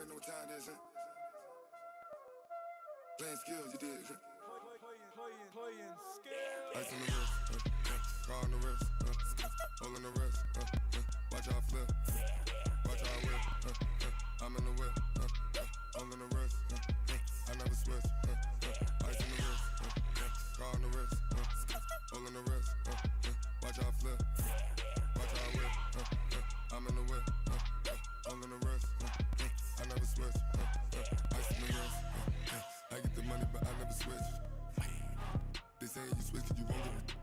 already know what time it is, huh? Playing skills, you did, huh? Playing skills. Ice on the wrist, car on the wrist, hole in the wrist, watch how I flip, watch how I whip, I'm in the whip, hole in the wrist, I never switch, ice on the wrist, car on the wrist, hole in the wrist, watch how I flip, watch how I whip, I'm in the whip, hole in the wrist, I never switch, ice on the wrist, I get the money but I never switch. They saying you switch 'cause you won't get it.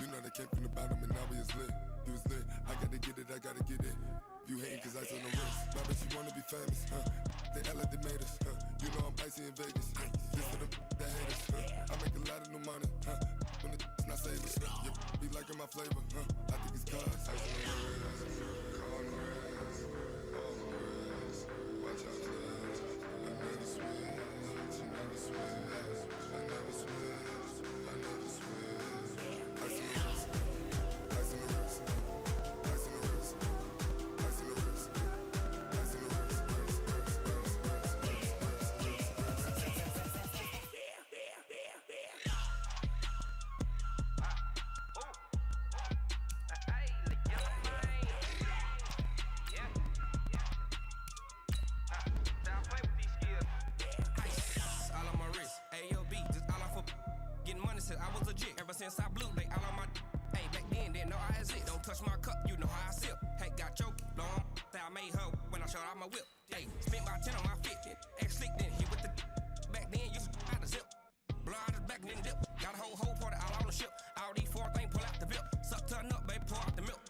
You know they came from the bottom and now we is lit. You was lit, I gotta get it, I gotta get it. You hating 'cause ice on the wrist. My bitch, you wanna be famous, They act like they made us, You know I'm icy in Vegas, Just for the that hate us, I make a lot of new money, When the not savers, be liking my flavor, I think it's cause ice on the wrist, car on the wrist, all the wrist. Watch out, cuz I never switch, I never switch. I never switch, I never switch. Ice in the wrist, ice in the wrist, ice in the wrist, ice in the wrist, ice in the wrist, All on my wrist, AOB, just all off of getting money since I was legit. Ever since I blew, they all on my hey, back then, didn't know I had it. Don't touch my cup, you know how I sip. Hey, got choked, long, that I made her when I showed out my whip. Hey, spent about 10 on my fit, ex slick, then hit with the back then, used to out the zip. Blow out his back, then dip. Got a whole party all on the ship. All these four things, pull out the VIP. Suck, turn up, baby, pour out the milk.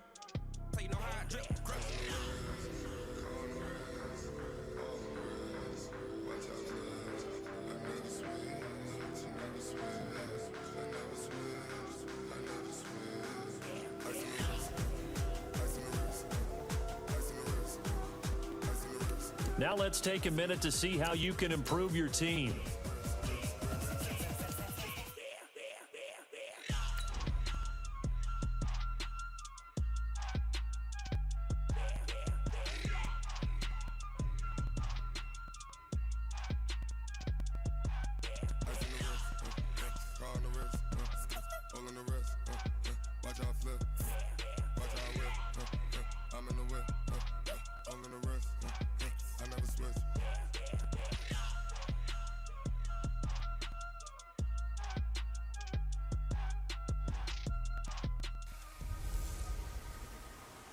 So you know how I drip, crush. Now let's take a minute to see how you can improve your team.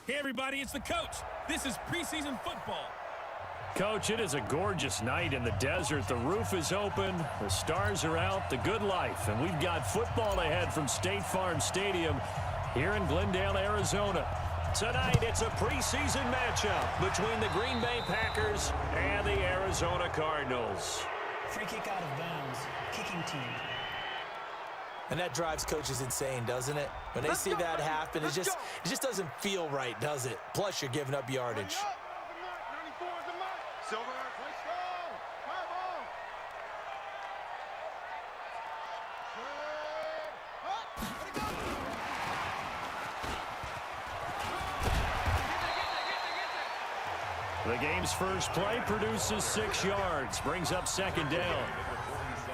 Hey everybody, it's the coach. This is preseason football. Coach, it is a gorgeous night in the desert. The roof is open, the stars are out, the good life. And we've got football ahead from State Farm Stadium here in Glendale, Arizona. Tonight, it's a preseason matchup between the Green Bay Packers and the Arizona Cardinals. Free kick out of bounds, kicking team. And that drives coaches insane, doesn't it? When they see that happen, it just doesn't feel right, does it? Plus, you're giving up yardage. The game's first play produces 6 yards, brings up second down.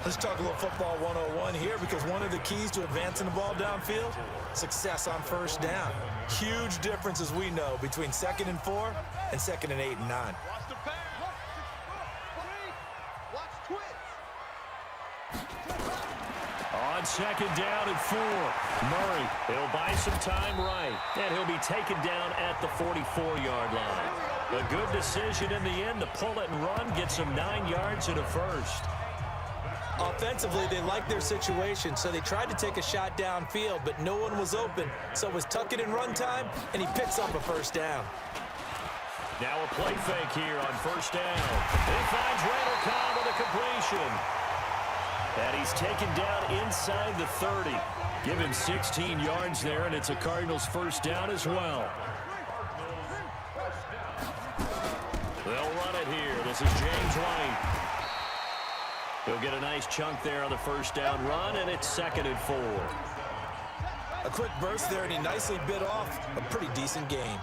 Let's talk a little football 101 here, because one of the keys to advancing the ball downfield, success on first down. Huge difference, as we know, between 2nd and 4 and 2nd and 8 and 9. On second down and 4, Murray, he'll buy some time right, and he'll be taken down at the 44-yard line. A good decision in the end to pull it and run, gets him 9 yards and a first. Offensively, they liked their situation, so they tried to take a shot downfield, but no one was open. So it was tuck it and run time, and he picks up a first down. Now a play fake here on first down. He finds Randall Cobb with a completion. And he's taken down inside the 30. Give him 16 yards there, and it's a Cardinals first down as well. They'll run it here. This is James White. He'll get a nice chunk there on the first down run, and it's 2nd and 4. A quick burst there, and he nicely bit off a pretty decent game.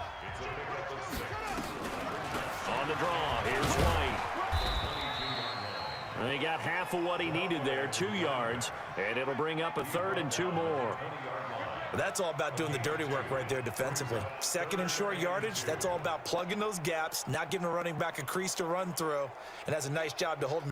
On the draw, here's White. And he got half of what he needed there, 2 yards, and it'll bring up a 3rd and 2 more. That's all about doing the dirty work right there defensively. 2nd and short yardage, that's all about plugging those gaps, not giving a running back a crease to run through, and has a nice job to hold him.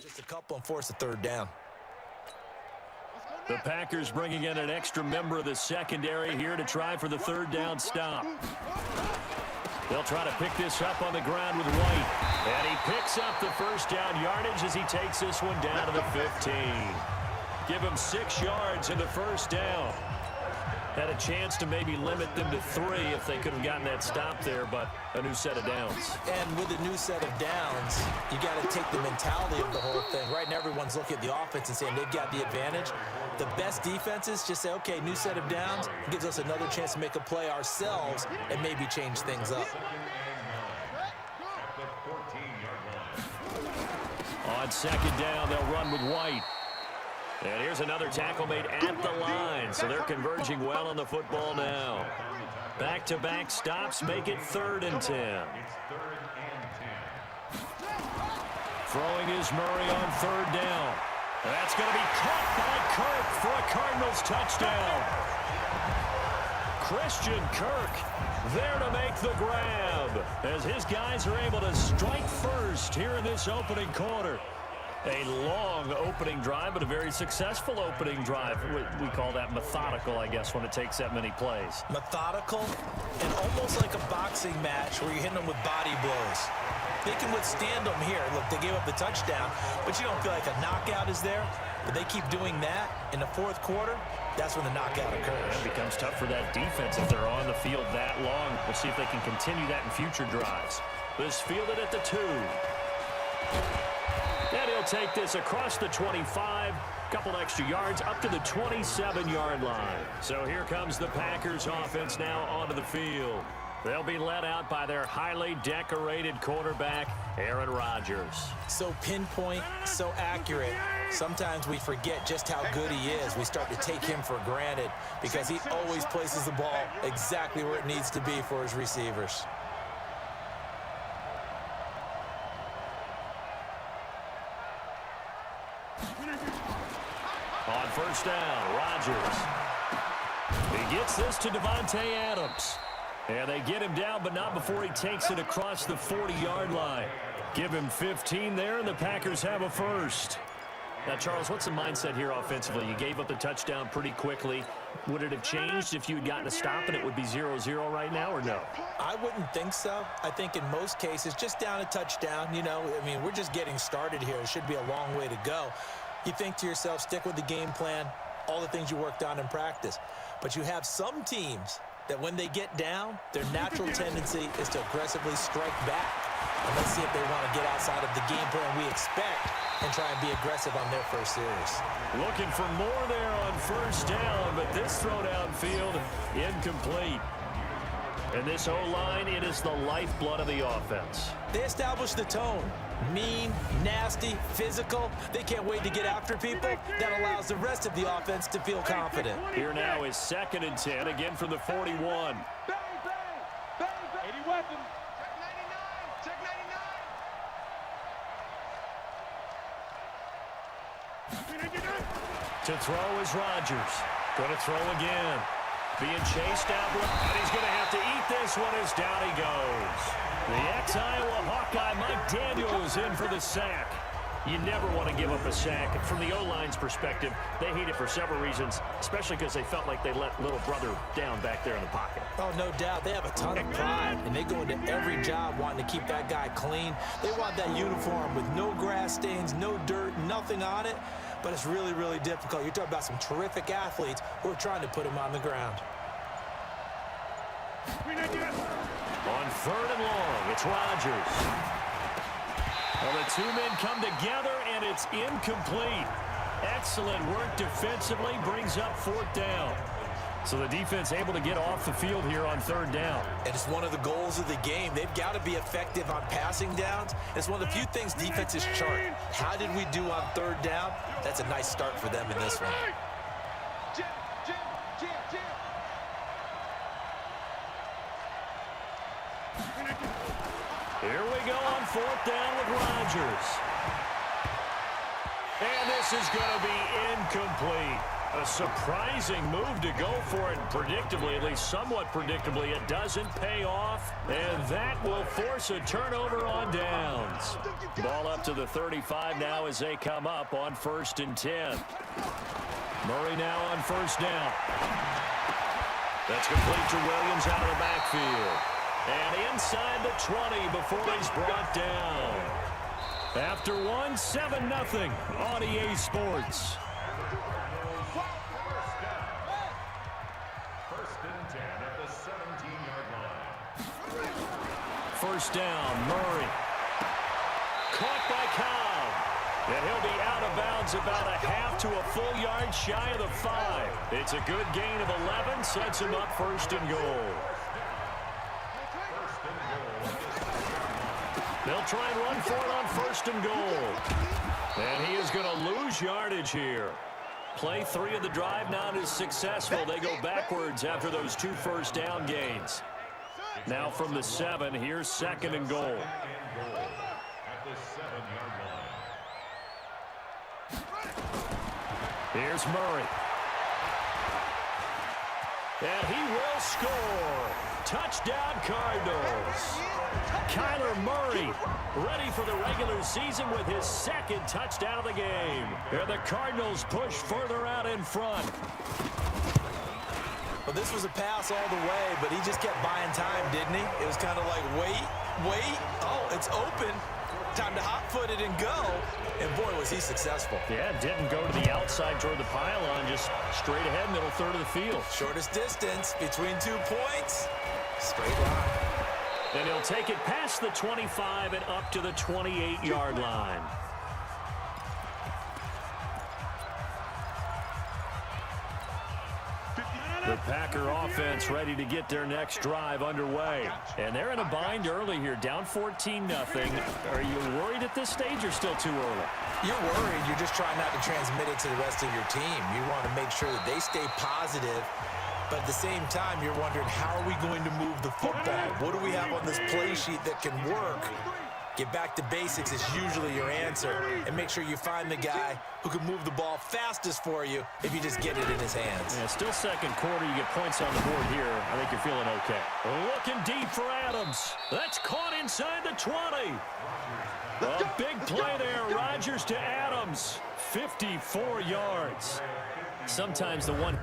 Just a couple and force a 3rd down. The Packers bringing in an extra member of the secondary here to try for the 3rd down stop. They'll try to pick this up on the ground with White. And he picks up the 1st down yardage as he takes this one down to the 15. Give him 6 yards in the 1st down. Had a chance to maybe limit them to 3 if they could have gotten that stop there, but a new set of downs. And with a new set of downs, you got to take the mentality of the whole thing. Right now, everyone's looking at the offense and saying they've got the advantage. The best defenses just say, okay, new set of downs. It gives us another chance to make a play ourselves and maybe change things up. On 2nd down, they'll run with White. And here's another tackle made at the line, so they're converging well on the football now. Back-to-back stops make it 3rd and 10. Throwing is Murray on 3rd down. That's going to be caught by Kirk for a Cardinals touchdown. Christian Kirk there to make the grab as his guys are able to strike first here in this opening quarter. A long opening drive, but a very successful opening drive. We call that methodical, I guess, when it takes that many plays. Methodical and almost like a boxing match where you're hitting them with body blows. They can withstand them here. Look, they gave up the touchdown, but you don't feel like a knockout is there. But they keep doing that in the 4th quarter. That's when the knockout occurs. It becomes tough for that defense if they're on the field that long. We'll see if they can continue that in future drives. This fielded at the 2. And he'll take this across the 25, couple extra yards up to the 27-yard line. So here comes the Packers offense now onto the field. They'll be led out by their highly decorated quarterback, Aaron Rodgers. So pinpoint, so accurate. Sometimes we forget just how good he is. We start to take him for granted because he always places the ball exactly where it needs to be for his receivers. On 1st down, Rodgers. He gets this to Davante Adams. And they get him down, but not before he takes it across the 40-yard line. Give him 15 there, and the Packers have a 1st. Now, Charles, what's the mindset here offensively? You gave up the touchdown pretty quickly. Would it have changed if you had gotten a stop and it would be 0-0 right now, or no? I wouldn't think so. I think in most cases, just down a touchdown, you know, I mean, we're just getting started here. It should be a long way to go. You think to yourself, stick with the game plan, all the things you worked on in practice. But you have some teams that when they get down, their natural tendency is to aggressively strike back. And let's see if they want to get outside of the game plan we expect and try and be aggressive on their first series. Looking for more there on 1st down, but this throw downfield incomplete. And this O-line, it is the lifeblood of the offense. They establish the tone. Mean, nasty, physical. They can't wait to get after people. That allows the rest of the offense to feel confident. Here now is 2nd and 10, again from the 41. 80 weapons. Check 99. To throw is Rodgers. Going to throw again. Being chased out, and he's going to have to eat this one as down he goes. The ex-Iowa Hawkeye, Mike Daniels, in for the sack. You never want to give up a sack. From the O-line's perspective, they hate it for several reasons, especially because they felt like they let little brother down back there in the pocket. Oh, no doubt. They have a ton of pride, and they go into every job wanting to keep that guy clean. They want that uniform with no grass stains, no dirt, nothing on it, but it's really, really difficult. You're talking about some terrific athletes who are trying to put him on the ground. On 3rd and long, it's Rodgers. Well, the two men come together, and it's incomplete. Excellent work defensively, brings up 4th down. So the defense able to get off the field here on 3rd down. And it's one of the goals of the game. They've got to be effective on passing downs. It's one of the few things defenses chart. How did we do on 3rd down? That's a nice start for them in this one. Here we go on 4th down with Rodgers. And this is going to be incomplete. A surprising move to go for it. Predictably, at least somewhat predictably, it doesn't pay off. And that will force a turnover on downs. Ball up to the 35 now as they come up on 1st and 10. Murray now on 1st down. That's complete to Williams out of the backfield. And inside the 20 before he's brought down. After one, 7-0 on EA Sports. First down, Murray. Caught by Cobb. And he'll be out of bounds about a half to a full yard shy of the 5. It's a good gain of 11, sets him up 1st and goal. They'll try and run for it on 1st and goal. And he is going to lose yardage here. Play 3 of the drive not as successful. They go backwards after those 2 first down gains. Now from the 7, here's 2nd and goal. Here's Murray. And he will score. Touchdown Cardinals. Kyler Murray ready for the regular season with his 2nd touchdown of the game. And the Cardinals push further out in front. Well, this was a pass all the way, but he just kept buying time, didn't he? It was kind of like, wait. Oh, it's open. Time to hot-foot it and go. And, boy, was he successful. Yeah, didn't go to the outside toward the pylon, just straight ahead, middle third of the field. Shortest distance between 2 points. Straight line. And he'll take it past the 25 and up to the 28-yard line. The Packer offense ready to get their next drive underway. And they're in a bind early here, down 14-0. Are you worried at this stage or still too early? You're worried. You're just trying not to transmit it to the rest of your team. You want to make sure that they stay positive. But at the same time, you're wondering, how are we going to move the football? What do we have on this play sheet that can work? Get back to basics is usually your answer. And make sure you find the guy who can move the ball fastest for you if you just get it in his hands. Yeah, still 2nd quarter. You get points on the board here. I think you're feeling okay. Looking deep for Adams. That's caught inside the 20. A big play there. Rodgers to Adams. 54 yards. Sometimes the one...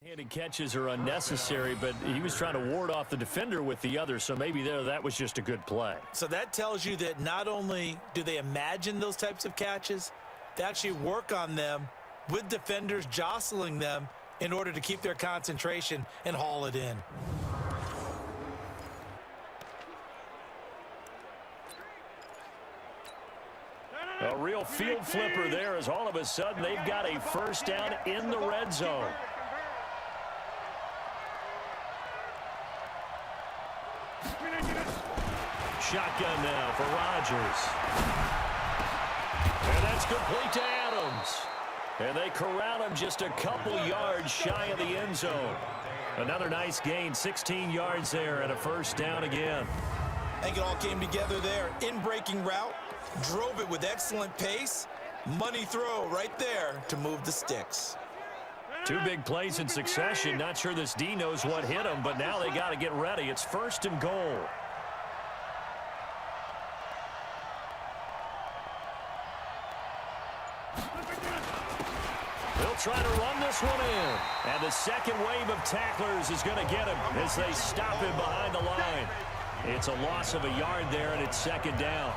Handed catches are unnecessary, but he was trying to ward off the defender with the other, so maybe that was just a good play. So that tells you that not only do they imagine those types of catches, they actually work on them with defenders jostling them in order to keep their concentration and haul it in. A real field flipper there as all of a sudden they've got a first down in the red zone. Shotgun now for Rodgers. And that's complete to Adams. And they corral him just a couple yards shy of the end zone. Another nice gain, 16 yards there and a first down again. I think it all came together there. In-breaking route, drove it with excellent pace. Money throw right there to move the sticks. Two big plays in succession. Not sure this D knows what hit him, but now they got to get ready. It's 1st and goal. They'll try to run this one in. And the second wave of tacklers is going to get him as they stop him behind the line. It's a loss of a yard there, and it's 2nd down.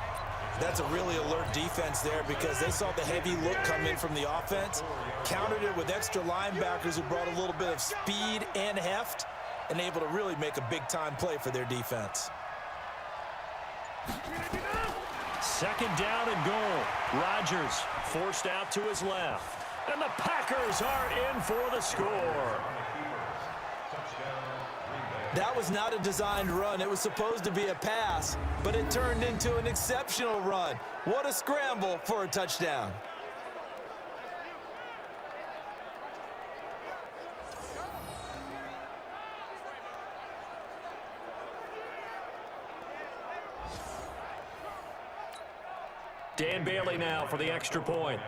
That's a really alert defense there because they saw the heavy look come in from the offense, countered it with extra linebackers who brought a little bit of speed and heft, and able to really make a big-time play for their defense. 2nd down and goal. Rodgers forced out to his left. And the Packers are in for the score. That was not a designed run. It was supposed to be a pass, but it turned into an exceptional run. What a scramble for a touchdown. Dan Bailey now for the extra point.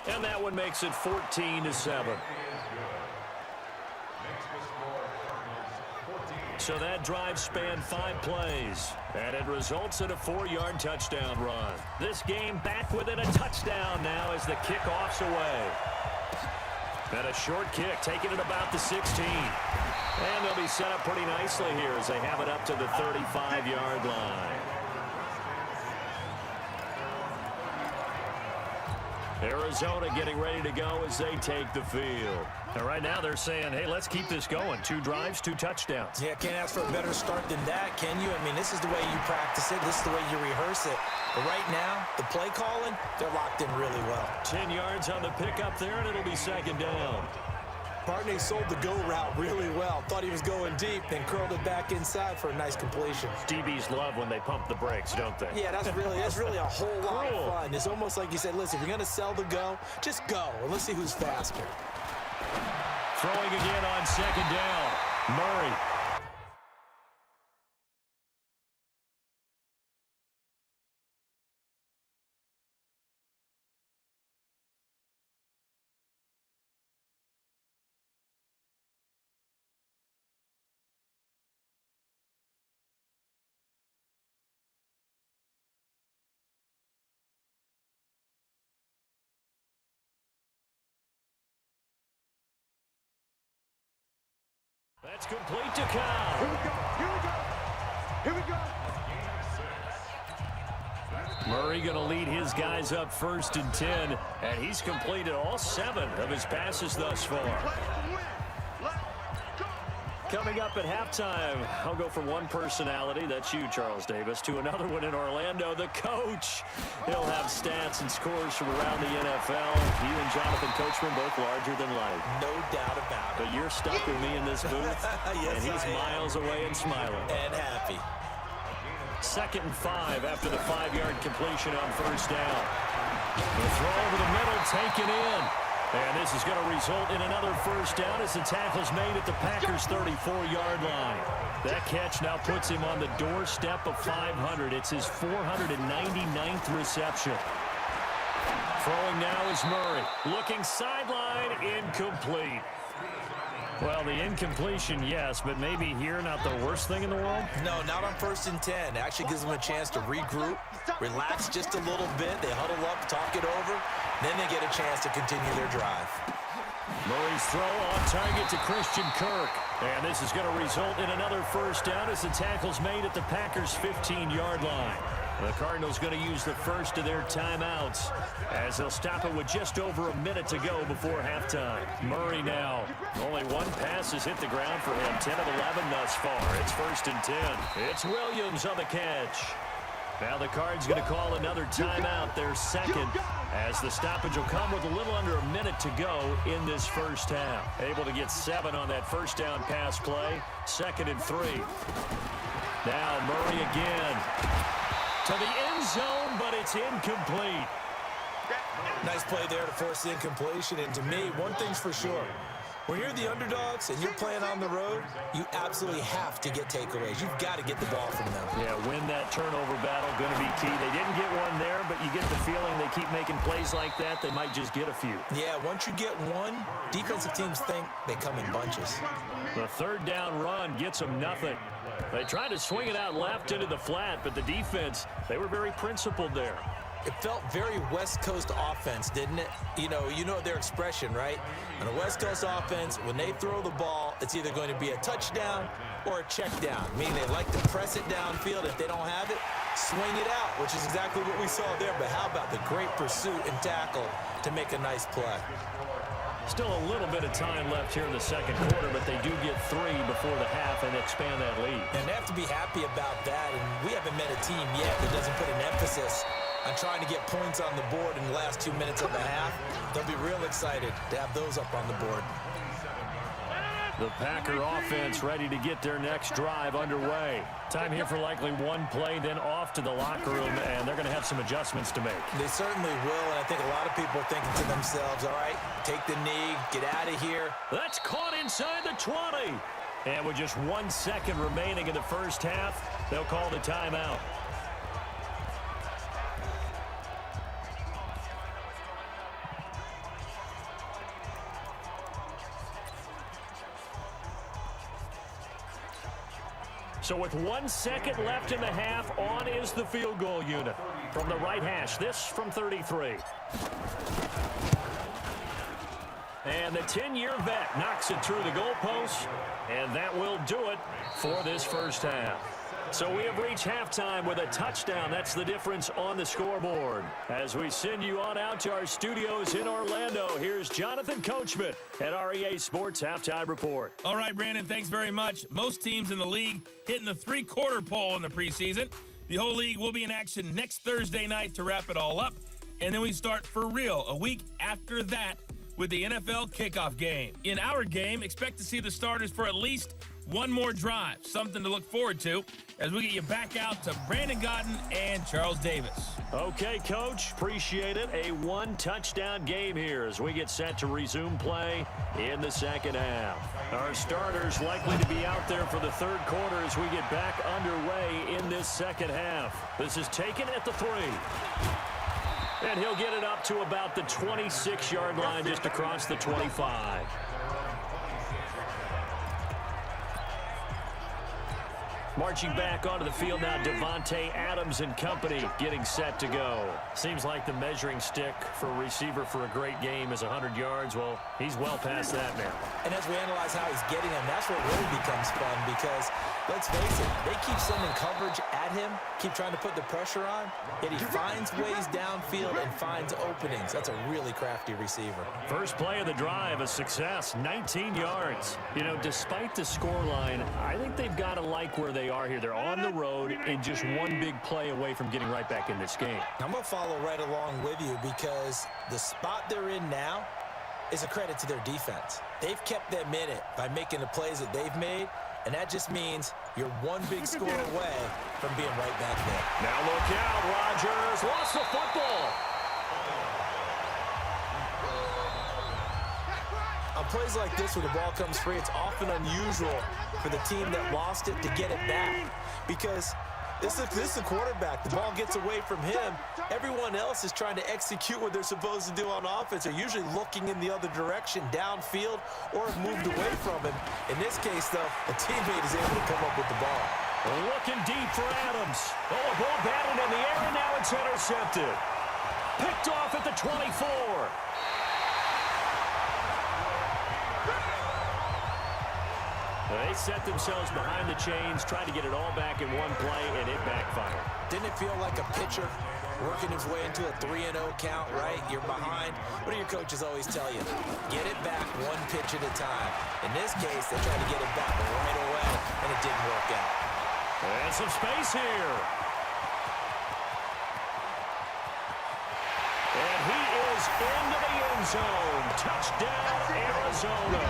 And that one makes it 14-7. So that drive spanned 5 plays, and it results in a 4-yard touchdown run. This game back within a touchdown now as the kickoff's away. And a short kick taking it about the 16. And they'll be set up pretty nicely here as they have it up to the 35-yard line. Arizona getting ready to go as they take the field. And right now they're saying, hey, let's keep this going. 2 drives, 2 touchdowns. Yeah, can't ask for a better start than that, can you? I mean, this is the way you practice it. This is the way you rehearse it. But right now, the play calling, they're locked in really well. 10 yards on the pickup there, and it'll be 2nd down. Partney sold the go route really well. Thought he was going deep, then curled it back inside for a nice completion. DBs love when they pump the brakes, don't they? Yeah, that's really a whole lot of fun. It's almost like you said, listen, if you're going to sell the go, just go, and let's see who's faster. Throwing again on 2nd down. Murray. That's complete to Cobb. Here we go. Murray going to lead his guys up 1st and 10, and he's completed all 7 of his passes thus far. Coming up at halftime, I'll go from one personality, that's you, Charles Davis, to another one in Orlando, the coach. He'll have stats and scores from around the NFL. You and Jonathan Coachman both larger than life. No doubt about it. But you're stuck with me in this booth, yes, and he's miles away and smiling. And happy. 2nd and 5 after the 5-yard completion on 1st down. The throw over the middle, taken in. And this is going to result in another 1st down as the tackle's made at the Packers' 34-yard line. That catch now puts him on the doorstep of 500. It's his 499th reception. Throwing now is Murray. Looking sideline, incomplete. Well, the incompletion, yes, but maybe here not the worst thing in the world? No, not on 1st and 10. It actually gives them a chance to regroup, relax just a little bit. They huddle up, talk it over, then they get a chance to continue their drive. Murray's throw on target to Christian Kirk. And this is going to result in another first down as the tackle's made at the Packers' 15-yard line. The Cardinals going to use the first of their timeouts as they'll stop it with just over a minute to go before halftime. Murray now. Only one pass has hit the ground for him. 10 of 11 thus far. It's 1st and 10. It's Williams on the catch. Now the Cards going to call another timeout, their second, as the stoppage will come with a little under a minute to go in this first half. Able to get 7 on that first down pass play. 2nd and 3. Now Murray again. To the end zone, but it's incomplete. Nice play there to force the incompletion. And to me, one thing's for sure. When you're the underdogs and you're playing on the road, you absolutely have to get takeaways. You've got to get the ball from them. Yeah, win that turnover battle, going to be key. They didn't get one there, but you get the feeling they keep making plays like that, they might just get a few. Yeah, once you get one, defensive teams think they come in bunches. The 3rd down run gets them nothing. They tried to swing it out left into the flat, but the defense, they were very principled there. It felt very West Coast offense, didn't it? You know their expression, right? On a West Coast offense, when they throw the ball, it's either going to be a touchdown or a check down, meaning they like to press it downfield. If they don't have it, swing it out, which is exactly what we saw there. But how about the great pursuit and tackle to make a nice play? Still a little bit of time left here in the second quarter, but they do get 3 before the half and expand that lead. And they have to be happy about that, and we haven't met a team yet that doesn't put an emphasis on trying to get points on the board in the last 2 minutes of the half. They'll be real excited to have those up on the board. The Packer offense ready to get their next drive underway. Time here for likely one play, then off to the locker room, and they're going to have some adjustments to make. They certainly will, and I think a lot of people are thinking to themselves, all right, take the knee, get out of here. That's caught inside the 20. And with just 1 second remaining in the first half, they'll call the timeout. So with 1 second left in the half, on is the field goal unit. From the right hash, this from 33. And the 10-year vet knocks it through the goalpost, and that will do it for this first half. So we have reached halftime with a touchdown. That's the difference on the scoreboard. As we send you on out to our studios in Orlando, here's Jonathan Coachman at REA Sports Halftime Report. All right, Brandon, thanks very much. Most teams in the league hitting the three-quarter pole in the preseason. The whole league will be in action next Thursday night to wrap it all up. And then we start for real a week after that with the NFL kickoff game. In our game, expect to see the starters for at least one more drive, something to look forward to as we get you back out to Brandon Gaudin and Charles Davis. Okay, Coach, appreciate it. A one-touchdown game here as we get set to resume play in the second half. Our starters likely to be out there for the third quarter as we get back underway in this second half. This is taken at the 3. And he'll get it up to about the 26-yard line, just across the 25. Marching back onto the field now, Devontae Adams and company getting set to go. Seems like the measuring stick for a receiver for a great game is 100 yards. Well, he's well past that now. And as we analyze how he's getting them, that's what really becomes fun because, let's face it, they keep sending coverage at him, keep trying to put the pressure on, yet he finds ways downfield and finds openings. That's a really crafty receiver. First play of the drive, a success, 19 yards. You know, despite the scoreline, I think they've got to like where they are here. They're on the road and just one big play away from getting right back in this game. I'm going to follow right along with you because the spot they're in now is a credit to their defense. They've kept them in it by making the plays that they've made, and that just means you're one big score away from being right back there. Now look out, Rodgers lost the football. On plays like this where the ball comes free, it's often unusual for the team that lost it to get it back because This is a quarterback. The ball gets away from him. Everyone else is trying to execute what they're supposed to do on offense. They're usually looking in the other direction, downfield, or have moved away from him. In this case, though, a teammate is able to come up with the ball. Looking deep for Adams. Oh, a ball batted in the air, and now it's intercepted. Picked off at the 24. They set themselves behind the chains, trying to get it all back in one play, and it backfired. Didn't it feel like a pitcher working his way into a 3-0 count, right? You're behind. What do your coaches always tell you? Get it back one pitch at a time. In this case, they tried to get it back right away, and it didn't work out. And some space here. And he is into the end zone. Touchdown, Arizona.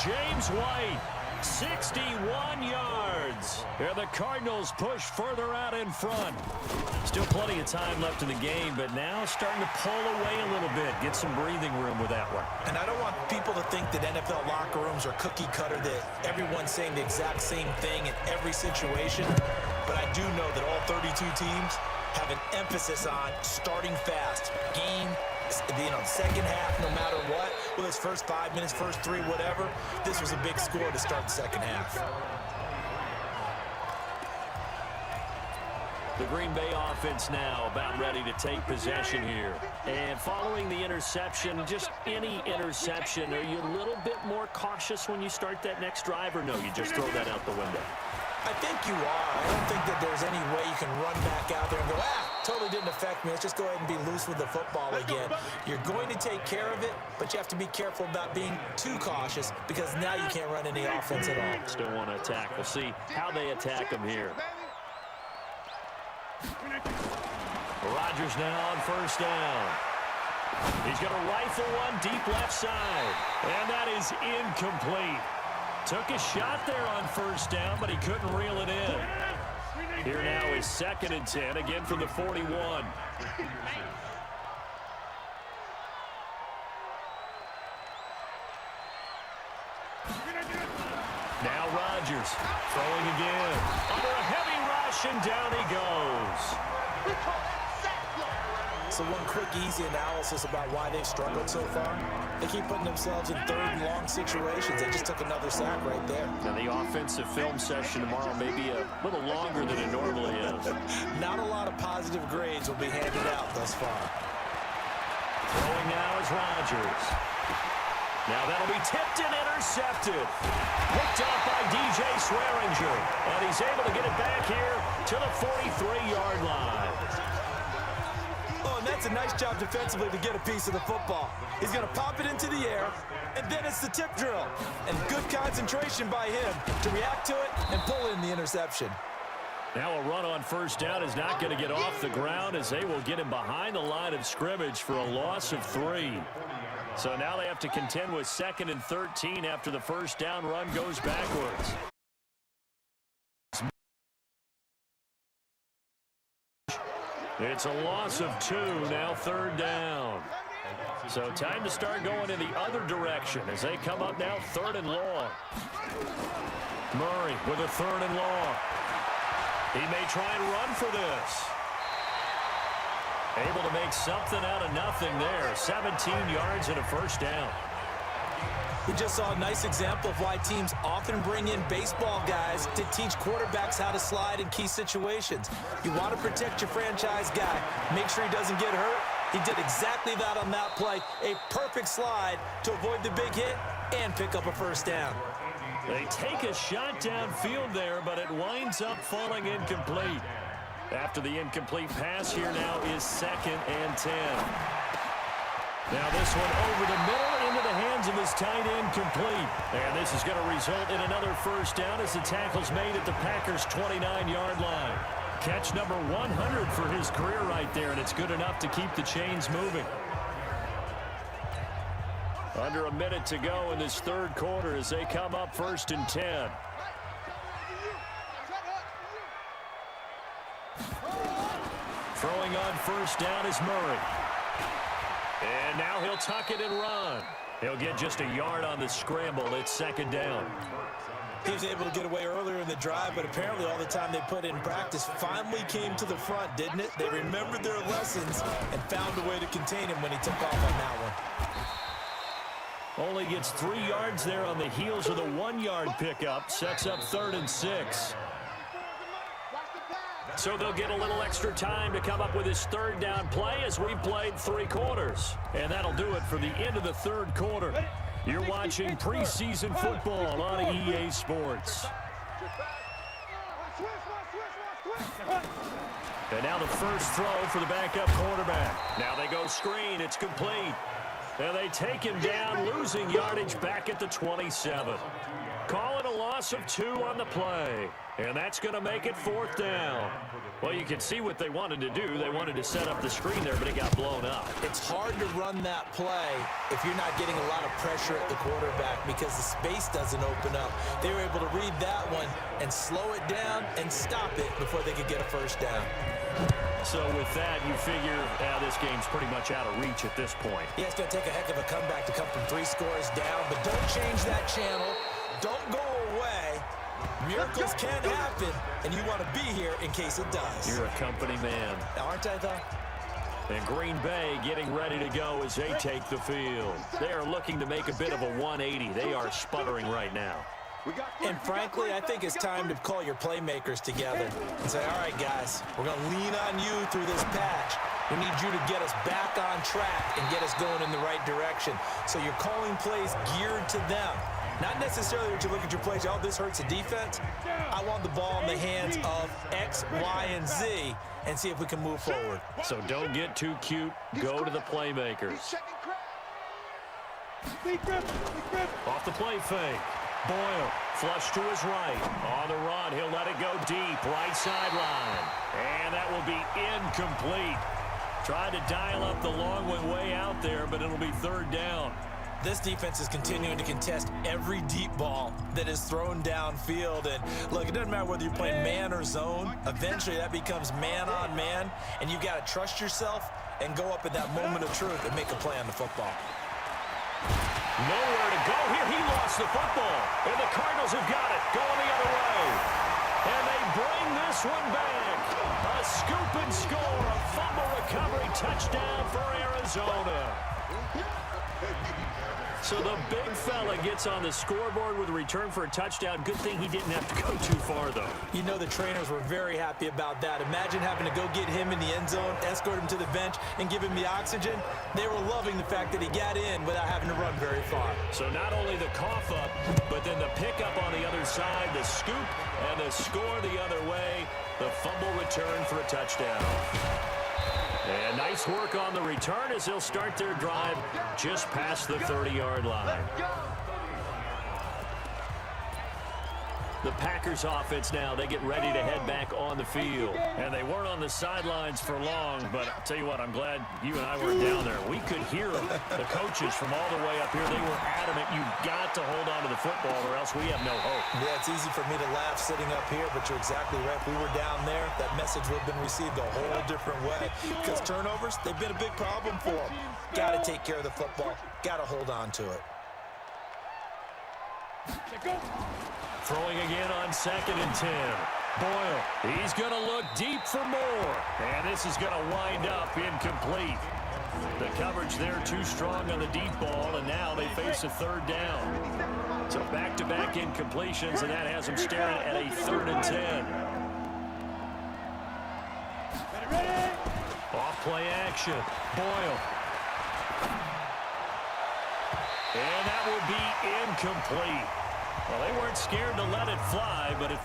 James White, 61 yards. And the Cardinals push further out in front. Still plenty of time left in the game, but now starting to pull away a little bit. Get some breathing room with that one. And I don't want people to think that NFL locker rooms are cookie cutter, that everyone's saying the exact same thing in every situation. But I do know that all 32 teams have an emphasis on starting fast. Second half, no matter what, whether it's first 5 minutes, first 3, whatever, this was a big score to start the second half. The Green Bay offense now about ready to take possession here. And following the interception, just any interception, are you a little bit more cautious when you start that next drive, or no, you just throw that out the window? I think you are. I don't think that there's any way you can run back out there and go, totally didn't affect me. Let's just go ahead and be loose with the football again. You're going to take care of it, but you have to be careful about being too cautious because now you can't run any offense at all. Still want to attack. We'll see how they attack them here. Rodgers now on first down. He's going to rifle one deep left side, and that is incomplete. Took a shot there on first down, but he couldn't reel it in. Here now is 2nd and 10, again from the 41. Now Rodgers throwing again. Under a heavy rush, and down he goes. So one quick, easy analysis about why they've struggled so far. They keep putting themselves in 3rd and long situations. They just took another sack right there. Now the offensive film session tomorrow may be a little longer than it normally is. Not a lot of positive grades will be handed out thus far. Throwing now is Rodgers. Now that'll be tipped and intercepted. Picked off by DJ Swearinger. And he's able to get it back here to the 43-yard line. Oh, and that's a nice job defensively to get a piece of the football. He's going to pop it into the air, and then it's the tip drill. And good concentration by him to react to it and pull in the interception. Now a run on first down is not going to get off the ground as they will get him behind the line of scrimmage for a loss of 3. So now they have to contend with 2nd and 13 after the first down run goes backwards. It's a loss of 2, now 3rd down. So time to start going in the other direction as they come up now 3rd and long. Murray with a 3rd and long. He may try and run for this. Able to make something out of nothing there. 17 yards and a first down. We just saw a nice example of why teams often bring in baseball guys to teach quarterbacks how to slide in key situations. You want to protect your franchise guy. Make sure he doesn't get hurt. He did exactly that on that play. A perfect slide to avoid the big hit and pick up a first down. They take a shot downfield there, but it winds up falling incomplete. After the incomplete pass, here now is 2nd and 10. Now this one over the middle into the hands of his tight end, complete. And this is going to result in another first down as the tackle's made at the Packers' 29-yard line. Catch number 100 for his career right there, and it's good enough to keep the chains moving. Under a minute to go in this 3rd quarter as they come up 1st and 10. Throwing on first down is Murray. And now he'll tuck it and run. He'll get just a yard on the scramble. It's 2nd down. He was able to get away earlier in the drive, but apparently all the time they put in practice finally came to the front, didn't it? They remembered their lessons and found a way to contain him when he took off on that one. Only gets 3 yards there on the heels of the 1-yard pickup. Sets up 3rd and 6. So they'll get a little extra time to come up with his 3rd down play as we've played 3 quarters. And that'll do it for the end of the 3rd quarter. You're watching preseason football on EA Sports. And now the first throw for the backup quarterback. Now they go screen. It's complete. And they take him down, losing yardage back at the 27. Call it a loss of 2 on the play. And that's going to make it 4th down. Well, you can see what they wanted to do. They wanted to set up the screen there, but it got blown up. It's hard to run that play if you're not getting a lot of pressure at the quarterback because the space doesn't open up. They were able to read that one and slow it down and stop it before they could get a 1st down. So with that, you figure this game's pretty much out of reach at this point. Yeah, it's going to take a heck of a comeback to come from 3 scores down, but don't change that channel. Don't go away. Miracles can happen, and you want to be here in case it does. You're a company man. Aren't I, though? And Green Bay getting ready to go as they take the field. They are looking to make a bit of a 180. They are sputtering right now. And frankly, I think it's time to call your playmakers together and say, all right, guys, we're going to lean on you through this patch. We need you to get us back on track and get us going in the right direction. So you're calling plays geared to them. Not necessarily what you look at your plays, oh, this hurts the defense. I want the ball in the hands of X, Y, and Z and see if we can move forward. So don't get too cute. Go to the playmakers. Off the play fake. Boyle, flush to his right. On the run, he'll let it go deep. Right sideline. And that will be incomplete. Tried to dial up the long one way out there, but it'll be 3rd down. This defense is continuing to contest every deep ball that is thrown downfield. And look, it doesn't matter whether you're playing man or zone. Eventually, that becomes man on man, and you've got to trust yourself and go up at that moment of truth and make a play on the football. Nowhere to go here. He lost the football, and the Cardinals have got it going the other way. And they bring this one back. A scoop and score, a fumble recovery touchdown for Arizona. So the big fella gets on the scoreboard with a return for a touchdown. Good thing he didn't have to go too far, though. You know the trainers were very happy about that. Imagine having to go get him in the end zone, escort him to the bench, and give him the oxygen. They were loving the fact that he got in without having to run very far. So not only the cough up, but then the pickup on the other side, the scoop, and the score the other way. The fumble return for a touchdown. And nice work on the return as they'll start their drive just past the 30-yard line. The Packers offense now, they get ready to head back on the field. And they weren't on the sidelines for long, but I'll tell you what, I'm glad you and I weren't down there. We could hear them, the coaches from all the way up here. They were adamant, you've got to hold on to the football or else we have no hope. Yeah, it's easy for me to laugh sitting up here, but you're exactly right. If we were down there, that message would have been received a whole different way. Because turnovers, they've been a big problem for them. Got to take care of the football. Got to hold on to it. Throwing again on 2nd and 10. Boyle, he's going to look deep for more. And this is going to wind up incomplete. The coverage there too strong on the deep ball, and now they face a 3rd down. So back-to-back incompletions, and that has them staring at a 3rd and 10. Off-play action. Boyle. And that will be incomplete. Well, they weren't scared to let it fly, but it...